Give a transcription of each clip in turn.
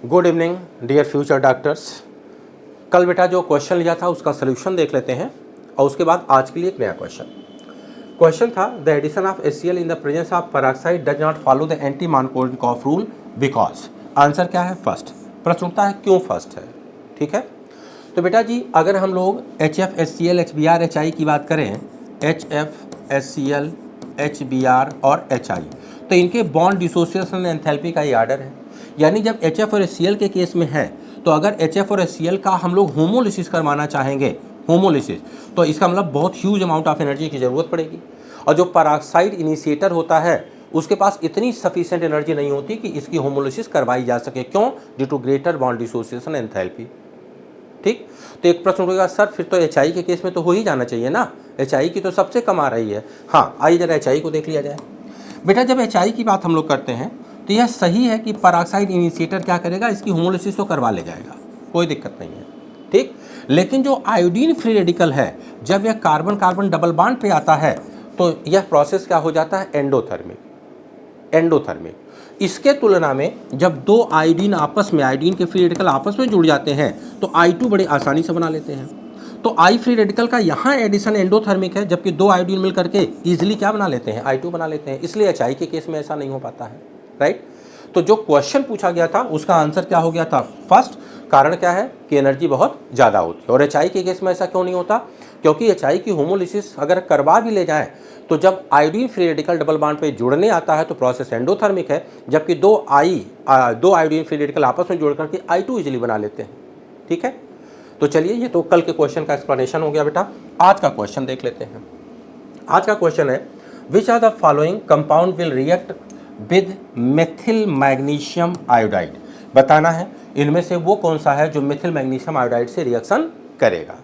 Good evening dear future doctors. कल बेटा जो क्वेश्चन लिया था उसका सोल्यूशन देख लेते हैं और उसके बाद आज के लिए एक नया क्वेश्चन था the addition of HCl in the presence of peroxide does not follow the anti Markovnikov rule because. Answer क्या है? फर्स्ट। प्रश्न उठता है क्यों फर्स्ट है। ठीक है, तो बेटा जी अगर हम लोग HF HCl HBr HI की बात करें, HF HCl HBr और HI, तो इनके बॉन्ड डिसोसिएशन एंथैल्पी का ही आर्डर है। यानी जब HF और HCl के केस में है तो अगर HF और HCl का हम लोग होमोलिसिस करवाना चाहेंगे, होमोलिसिस, तो इसका मतलब बहुत ह्यूज अमाउंट ऑफ एनर्जी की ज़रूरत पड़ेगी। और जो पेरोक्साइड इनिशिएटर होता है उसके पास इतनी सफिशिएंट एनर्जी नहीं होती कि इसकी होमोलिसिस करवाई जा सके। क्यों? Due to greater bond dissociation enthalpy. ठीक, तो एक प्रश्न उठेगा सर फिर तो HI के केस में तो हो ही जाना चाहिए ना, HI की तो सबसे कम आ रही है। हाँ, आइए जरा HI को देख लिया जाए। बेटा जब HI की बात हम लोग करते हैं तो यह सही है कि पेरोक्साइड इनिशिएटर क्या करेगा, इसकी होमोलिसिस तो करवा ले जाएगा, कोई दिक्कत नहीं है। ठीक, लेकिन जो आयोडीन फ्री रेडिकल है जब यह कार्बन कार्बन डबल बॉन्ड पे आता है तो यह प्रोसेस क्या हो जाता है? एंडोथर्मिक। इसके तुलना में जब दो आयोडीन आपस में, आयोडीन के फ्री रेडिकल आपस में जुड़ जाते हैं तो I2 बड़े आसानी से बना लेते हैं। तो I फ्री रेडिकल का यहाँ एडिशन एंडोथर्मिक है, जबकि दो आयोडीन मिल करके इजीली क्या बना लेते हैं? I2 बना लेते हैं। इसलिए HI के केस में ऐसा नहीं हो पाता है। राइट, तो जो क्वेश्चन पूछा गया था उसका आंसर क्या हो गया था? फर्स्ट। कारण क्या है कि एनर्जी बहुत ज़्यादा होती है। और HI के केस में ऐसा क्यों नहीं होता? क्योंकि HI की होमोलिसिस अगर करवा भी ले जाए तो जब iodine free radical double bond पे जुड़ने आता है तो प्रोसेस एंडोथर्मिक है, जबकि दो आयोडीन फ्री रेडिकल आपस में जुड़ करके I2 इजीली बना लेते हैं। ठीक है, तो चलिए ये तो कल के क्वेश्चन का एक्सप्लेनेशन हो गया। बेटा आज का क्वेश्चन देख लेते हैं। आज का क्वेश्चन है which are the following compound will react with methyl magnesium iodide. बताना है इनमें से वो कौन सा है जो मेथिल मैग्नीशियम आयोडाइड से रिएक्शन करेगा।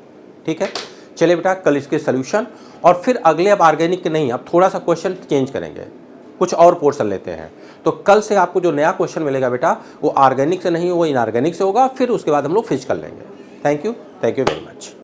ठीक है, चलिए बेटा कल इसके सोल्यूशन और फिर अगले, अब ऑर्गेनिक के नहीं, अब थोड़ा सा क्वेश्चन चेंज करेंगे, कुछ और पोर्शन लेते हैं। तो कल से आपको जो नया क्वेश्चन मिलेगा बेटा वो ऑर्गेनिक से नहीं, वो इनऑर्गेनिक से होगा, फिर उसके बाद हम लोग फिजिकल लेंगे। Thank you very much.